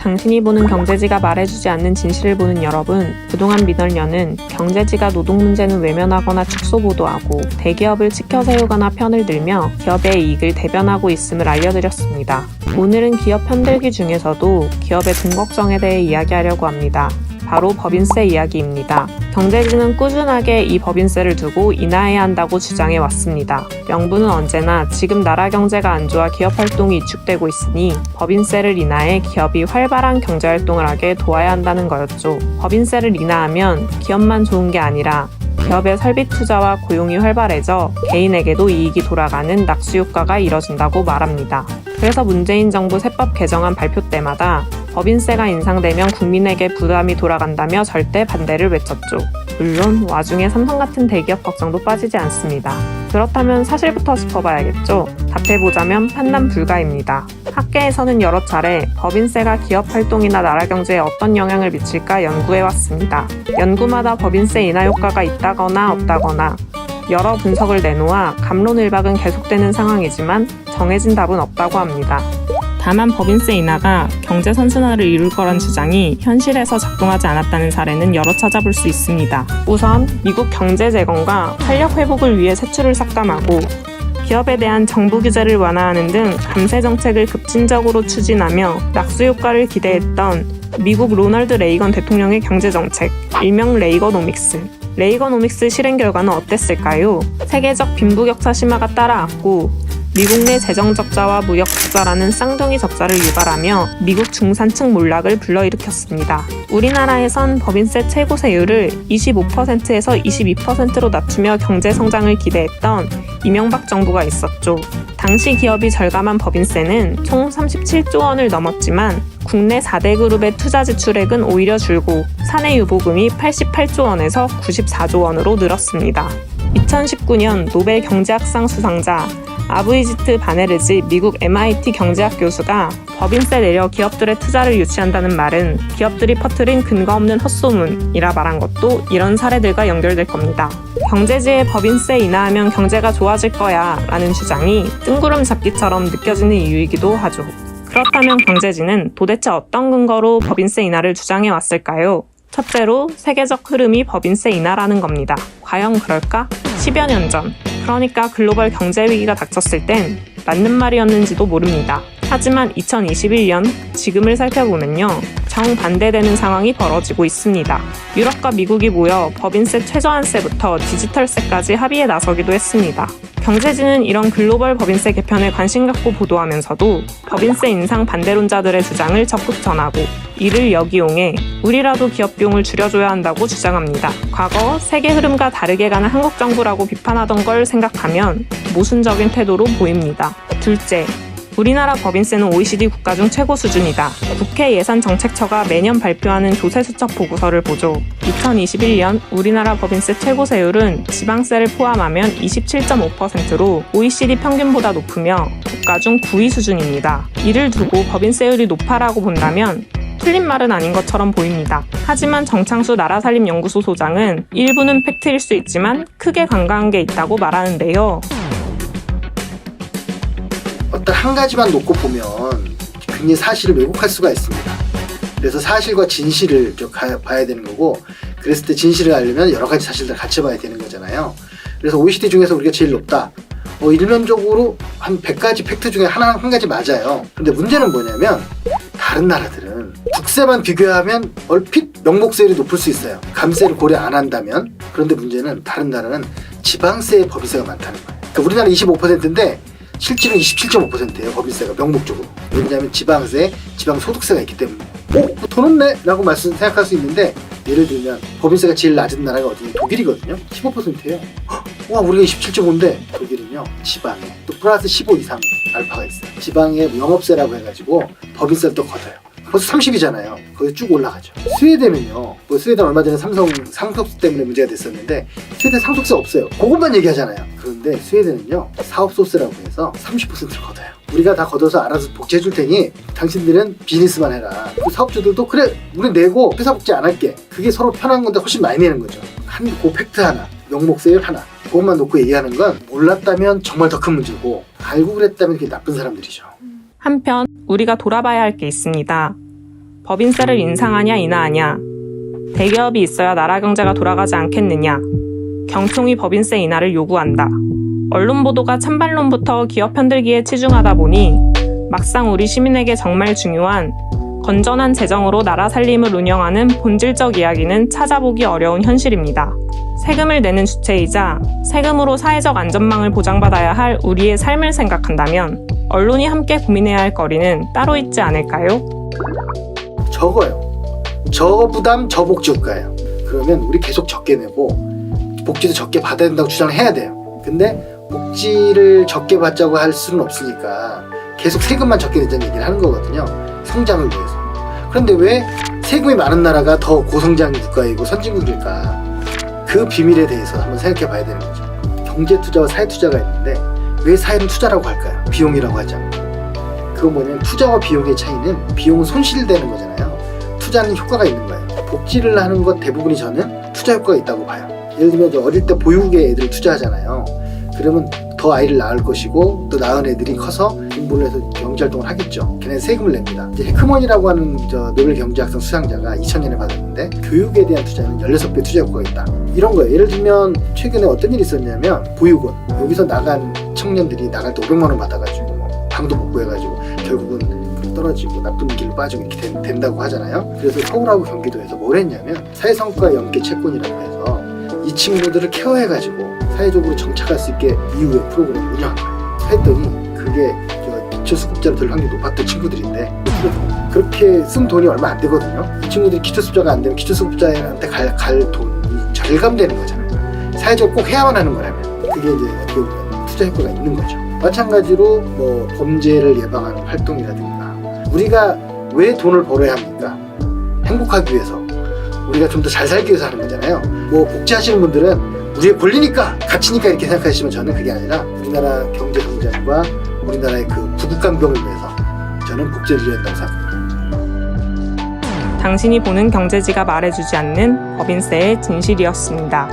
당신이 보는 경제지가 말해주지 않는 진실을 보는 여러분, 그동안 미널녀는 경제지가 노동 문제는 외면하거나 축소 보도하고 대기업을 지켜 세우거나 편을 들며 기업의 이익을 대변하고 있음을 알려드렸습니다. 오늘은 기업 편들기 중에서도 기업의 돈 걱정에 대해 이야기하려고 합니다. 바로 법인세 이야기입니다. 경제지는 꾸준하게 이 법인세를 두고 인하해야 한다고 주장해 왔습니다. 명분은 언제나 지금 나라 경제가 안 좋아 기업 활동이 위축되고 있으니 법인세를 인하해 기업이 활발한 경제 활동을 하게 도와야 한다는 거였죠. 법인세를 인하하면 기업만 좋은 게 아니라 기업의 설비 투자와 고용이 활발해져 개인에게도 이익이 돌아가는 낙수 효과가 이뤄진다고 말합니다. 그래서 문재인 정부 세법 개정안 발표 때마다 법인세가 인상되면 국민에게 부담이 돌아간다며 절대 반대를 외쳤죠. 물론 와중에 삼성 같은 대기업 걱정도 빠지지 않습니다. 그렇다면 사실부터 짚어봐야겠죠. 답해보자면 판단 불가입니다. 학계에서는 여러 차례 법인세가 기업 활동이나 나라 경제에 어떤 영향을 미칠까 연구해왔습니다. 연구마다 법인세 인하 효과가 있다거나 없다거나 여러 분석을 내놓아 갑론을박은 계속되는 상황이지만 정해진 답은 없다고 합니다. 다만 법인세 인하가 경제 선순환을 이룰 거란 주장이 현실에서 작동하지 않았다는 사례는 여러 찾아볼 수 있습니다. 우선 미국 경제 재건과 활력 회복을 위해 세출을 삭감하고 기업에 대한 정부 규제를 완화하는 등 감세 정책을 급진적으로 추진하며 낙수 효과를 기대했던 미국 로널드 레이건 대통령의 경제 정책, 일명 레이거노믹스. 레이거노믹스 실행 결과는 어땠을까요? 세계적 빈부격차 심화가 따라왔고 미국 내 재정 적자와 무역 적자라는 쌍둥이 적자를 유발하며 미국 중산층 몰락을 불러일으켰습니다. 우리나라에선 법인세 최고 세율을 25%에서 22%로 낮추며 경제 성장을 기대했던 이명박 정부가 있었죠. 당시 기업이 절감한 법인세는 총 37조 원을 넘었지만 국내 4대 그룹의 투자 지출액은 오히려 줄고 사내 유보금이 88조 원에서 94조 원으로 늘었습니다. 2019년 노벨 경제학상 수상자 아브이지트 바네르지 미국 MIT 경제학 교수가 법인세 내려 기업들의 투자를 유치한다는 말은 기업들이 퍼뜨린 근거 없는 헛소문이라 말한 것도 이런 사례들과 연결될 겁니다. 경제지에 법인세 인하하면 경제가 좋아질 거야 라는 주장이 뜬구름 잡기처럼 느껴지는 이유이기도 하죠. 그렇다면 경제지는 도대체 어떤 근거로 법인세 인하를 주장해 왔을까요? 첫째로 세계적 흐름이 법인세 인하라는 겁니다. 과연 그럴까? 10여 년 전, 그러니까 글로벌 경제 위기가 닥쳤을 땐 맞는 말이었는지도 모릅니다. 하지만 2021년 지금을 살펴보면요, 정반대되는 상황이 벌어지고 있습니다. 유럽과 미국이 모여 법인세 최저한세부터 디지털세까지 합의에 나서기도 했습니다. 경제지는 이런 글로벌 법인세 개편에 관심 갖고 보도하면서도 법인세 인상 반대론자들의 주장을 적극 전하고 이를 역이용해 우리라도 기업 비용을 줄여줘야 한다고 주장합니다. 과거 세계 흐름과 다르게 가는 한국 정부라고 비판하던 걸 생각하면 모순적인 태도로 보입니다. 둘째, 우리나라 법인세는 OECD 국가 중 최고 수준이다. 국회 예산정책처가 매년 발표하는 조세수첩 보고서를 보죠. 2021년 우리나라 법인세 최고세율은 지방세를 포함하면 27.5%로 OECD 평균보다 높으며 국가 중 9위 수준입니다. 이를 두고 법인세율이 높아라고 본다면 틀린 말은 아닌 것처럼 보입니다. 하지만 정창수 나라살림연구소 소장은 일부는 팩트일 수 있지만 크게 간과한 게 있다고 말하는데요. 어떤 한 가지만 놓고 보면 굉장히 사실을 왜곡할 수가 있습니다. 그래서 사실과 진실을 봐야 되는 거고, 그랬을 때 진실을 알려면 여러 가지 사실들을 같이 봐야 되는 거잖아요. 그래서 OECD 중에서 우리가 제일 높다. 일면적으로 한 100가지 팩트 중에 한 가지 맞아요. 근데 문제는 뭐냐면 다른 나라들은 국세만 비교하면 얼핏 명목세율이 높을 수 있어요. 감세를 고려 안 한다면. 그런데 문제는 다른 나라는 지방세의 법인세가 많다는 거예요. 그러니까 우리나라 25%인데 실질은 27.5%예요. 법인세가 명목적으로. 왜냐하면 지방세, 지방소득세가 있기 때문에 더 높네? 라고 생각할 수 있는데, 예를 들면 법인세가 제일 낮은 나라가 어디냐? 독일이거든요. 15%예요. 와, 우리가 27.5인데 독일은요, 지방에 또 플러스 15 이상 알파가 있어요. 지방에 영업세라고 해가지고 법인세를 또 걷어요. 벌써 30이잖아요. 거기 쭉 올라가죠. 스웨덴은요, 스웨덴 얼마 전에 삼성 상속세 때문에 문제가 됐었는데 스웨덴 상속세 없어요. 그것만 얘기하잖아요. 그런데 스웨덴은요, 사업소세라고 해서 30%를 걷어요. 우리가 다 걷어서 알아서 복지해줄 테니 당신들은 비즈니스만 해라. 그 사업주들도 그래, 우리 내고 회사 복지 안 할게. 그게 서로 편한 건데 훨씬 많이 내는 거죠. 그 팩트 하나, 명목세율 하나, 그것만 놓고 얘기하는 건 몰랐다면 정말 더 큰 문제고, 알고 그랬다면 그게 나쁜 사람들이죠. 한편 우리가 돌아봐야 할 게 있습니다. 법인세를 인상하냐 인하하냐, 대기업이 있어야 나라 경제가 돌아가지 않겠느냐, 경총이 법인세 인하를 요구한다. 언론 보도가 찬반론부터 기업 편들기에 치중하다 보니 막상 우리 시민에게 정말 중요한 건전한 재정으로 나라 살림을 운영하는 본질적 이야기는 찾아보기 어려운 현실입니다. 세금을 내는 주체이자 세금으로 사회적 안전망을 보장받아야 할 우리의 삶을 생각한다면 언론이 함께 고민해야 할 거리는 따로 있지 않을까요? 적어요. 저부담 저복지 국가예요. 그러면 우리 계속 적게 내고 복지도 적게 받아야 된다고 주장을 해야 돼요. 근데 복지를 적게 받자고 할 수는 없으니까 계속 세금만 적게 내자는 얘기를 하는 거거든요. 성장을 위해서. 그런데 왜 세금이 많은 나라가 더 고성장 국가이고 선진국일까? 그 비밀에 대해서 한번 생각해 봐야 되는 거죠. 경제 투자와 사회 투자가 있는데 왜 사회는 투자라고 할까요? 비용이라고 하지 않고. 그건 뭐냐면 투자와 비용의 차이는 비용은 손실되는 거잖아요. 투자는 효과가 있는 거예요. 복지를 하는 것 대부분이 저는 투자 효과가 있다고 봐요. 예를 들면 어릴 때 보육에 애들 투자하잖아요. 그러면 더 아이를 낳을 것이고 또 낳은 애들이 커서 공부를 해서 경제활동을 하겠죠. 걔네 세금을 냅니다. 이제 해크먼이라고 하는 노벨 경제학상 수상자가 2000년에 받았는데 교육에 대한 투자는 16배 투자 효과가 있다. 이런 거예요. 예를 들면 최근에 어떤 일이 있었냐면 보육원 여기서 나간 청년들이 나갈 때 500만 원 받아가지고 뭐 방도 못 구해가지고 결국은 떨어지고 나쁜 길로 빠지고 이렇게 된다고 하잖아요. 그래서 서울하고 경기도에서 뭘 했냐면 사회성과 연계 채권이라고 해서 이 친구들을 케어해가지고 사회적으로 정착할 수 있게 이후에 프로그램을 운영한 거예요. 했더니 그게 기초수급자로 될 확률이 높았던 친구들인데 그렇게 쓴 돈이 얼마 안 되거든요. 이 친구들이 기초수급자가 안 되면 기초수급자한테 갈 돈이 절감되는 거잖아요. 사회적으로 꼭 해야만 하는 거라면 그게 이제 어떻게 보면 투자 효과가 있는 거죠. 마찬가지로 뭐 범죄를 예방하는 활동이라든가 우리가 왜 돈을 벌어야 합니까? 행복하기 위해서 우리가 좀 더 잘 살기 위해서 하는 거잖아요. 뭐 복지하시는 분들은 우리의 권리니까 가치니까 이렇게 생각하시면 저는 그게 아니라 우리나라 경제 성장과 우리나라의 그 부국강병을 위해서 저는 복지를 드려야 한다고 생각합니다. 당신이 보는 경제지가 말해주지 않는 법인세의 진실이었습니다.